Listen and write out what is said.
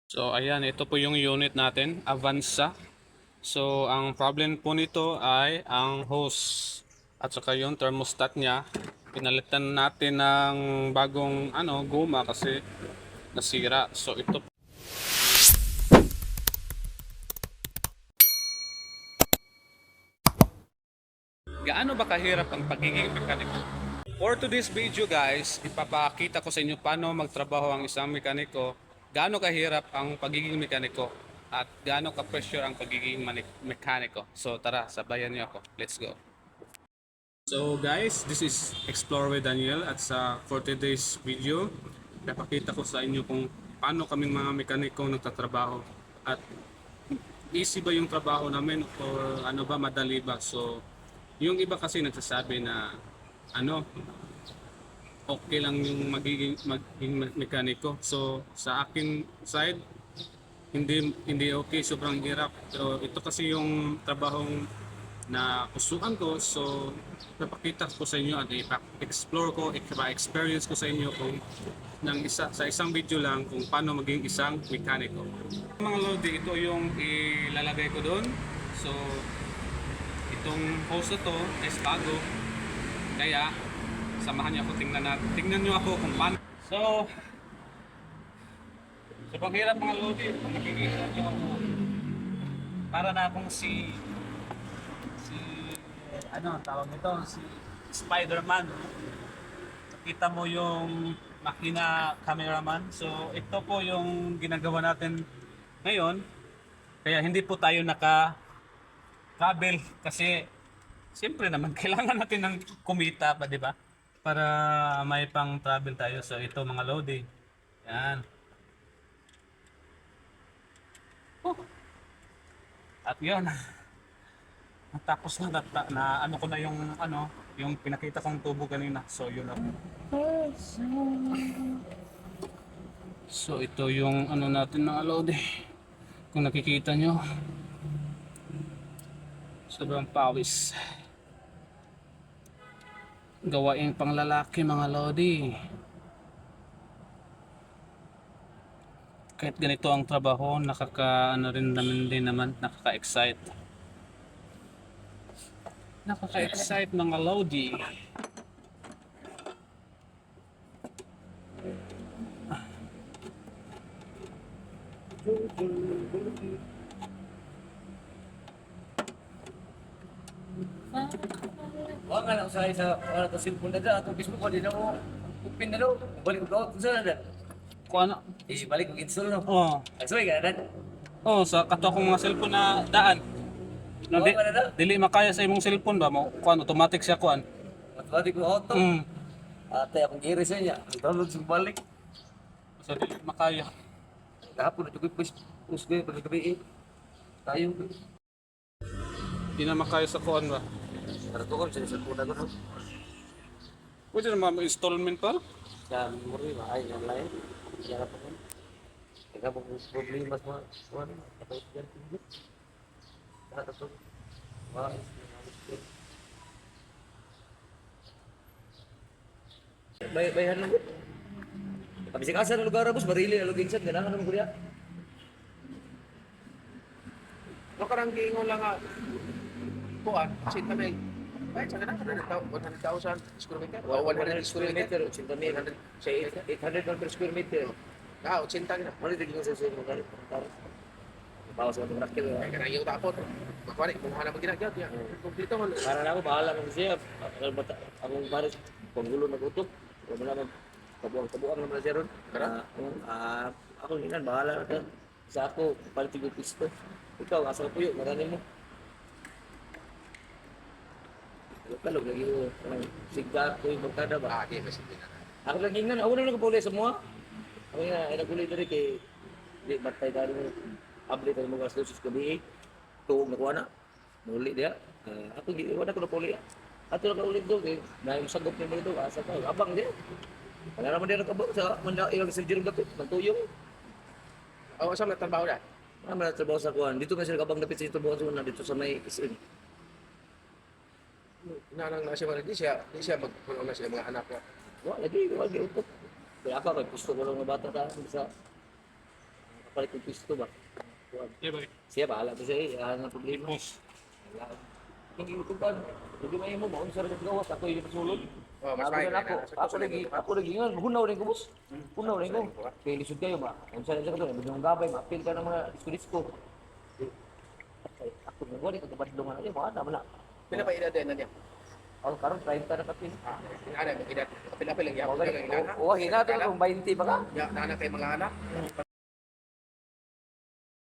So ayan, ito po yung unit natin, Avanza. So ang problem po nito ay ang hose at saka yung thermostat niya. Pinalitan natin ng bagong guma kasi nasira. So ito, gaano ba kahirap ang pagiging mekaniko? For today's video guys, ipapakita ko sa inyo paano magtrabaho ang isang mekaniko, gaano kahirap ang pagiging mekaniko, at gaano ka-pressure ang pagiging mekaniko. So tara, sabayan niyo ako. Let's go. So guys, this is Explore with Daniel at for today's video, ipapakita ko sa inyo kung paano kaming mga mekaniko nagtatrabaho at easy ba yung trabaho namin or ano ba, madali ba. So yung iba kasi nagsasabi na ano, okay lang yung maging mekaniko. So sa akin side, hindi okay, sobrang hirap. So ito kasi yung trabahong na kusukan ko. So napakita ko sa inyo at i-explore ko, i-experience ko sa inyo kung sa isang video lang kung paano maging isang mekaniko. Mga lodi, ito yung ilalagay ko doon. So itong hose na to is bago, kaya samahan niyo ako, tingnan niyo ako kung paano. So sobrang hirap mga lodi, kung nakikita niyo ako, para na akong si ano tawag nito, si Spider-Man. Nakita mo yung makina cameraman. So ito po yung ginagawa natin ngayon. Kaya hindi po tayo naka-travel kasi siyempre naman kailangan natin ng kumita pa, di ba? Para may pang travel tayo. So ito mga lodi. Yan. Oh. At yun. Tapos na ano ko na yung pinakita kong tubo kanina. So yun na. So ito yung ano natin mga lodi. Kung nakikita nyo, sobrang pawis. Gawaing panglalaki mga lodi. Kahit ganito ang trabaho, nakaka-excite. Nakaka-excite mga lodi. Wala nga na usahay sa para to cellphone na dyan. Atong Facebook ko din ako. Upin na daw. Balik ko out. Saan na dyan? Kung ano? Balik ko install no. Oh, Agsoy ka na dyan. sa kato akong mga cellphone na daan. No, Oo ka na dyan. dili makaya sa imong cellphone ba mo? Kuan automatic siya kuan. Matbalik ko out to. Mm. Ate akong giri sa niya. Download sa balik. So dili makaya. Kahapon na tukoy push ko yung pagkagabi eh. Tayo. Di na makaya sa kuan ba? Para to ko sa cellphone na ko no. Pwede naman mo installment pa? Sa memory ba? Ay, yan lang eh. Yan pa ko. Ikaw po problema sa mga ano. Kapag yan tingin. Kaya to. Wala. Bayan lang. Kami sa kasa ng lugar bus, barili na luging sad, ganahan naman kuya. No karang giingon lang nga kuan, sinta may. Ay, sa ganang 100,000 square meter. O 100 square meter. 80 mil. Sa 800 per square meter. Ah, 80 na. Ano din yung sa sa'yo mo gano'n? Bawas sa mga rakil. Ay, kanang yung tapon. Makwari, kung hala mo ginagawa niya. Kumplito man. Para na ako, bahala mo siya. Akong baris, panggulo na utok. Wala mo naman, kabuang naman siya ron. Ako hinan, bahala na. Sa ako, palitig yung pisto. Ikaw, asa ko puyo, marami mo. Kalog lagi mo, sigar ko yung magkada ba? Ah, di ba sige na. Ako lagi nga, ako na nagpapuli sa mga. Ako nga, nagpuli na rin kay, di, batay dali mo, abli tayo mga astusis gabi eh. Tuog na kuha na, muli diya. Ako, wala ko napuli. Ato na kaulit doon eh, na yung sagop niya mo ito, asa ka, abang diya. Wala naman din nakabang sa manda, yung sa jirong dapit, magtuyong. Oh, asa na trabaho na? Naman na trabaho sa kuhan. Dito nga sila kabang dapit sa trabaho sa una, dito sa may SM. Nanang na siya, di siya magpuno na siya mga anak niya. Wala lagi utot. Kaya ako, may gusto ko lang na bata ta, sa palit yung pisto ba? Kuwan. Di ba? Siya bahala to siya eh, ang problema. Boss. Wala. Hindi ito ba? Hindi may mo, maun sa rin gawas, ako yung pasulod. Oh, mas Ako may na ako lagi nga, hunaw rin ko boss. Hunaw rin ko. Kaya lisod kayo ba? Kung saan sa kato, yung gabay, mapil ka ng mga disko-disko. Ay, ako nang wali, kagabadlungan na niya, mga naman na. Pila pa edad na niya? Ako karon 30 na kapin. Ano, edad. Pila-pila lang. Oo, hina to kung 20 ba ka? Ya, nana kay mga anak.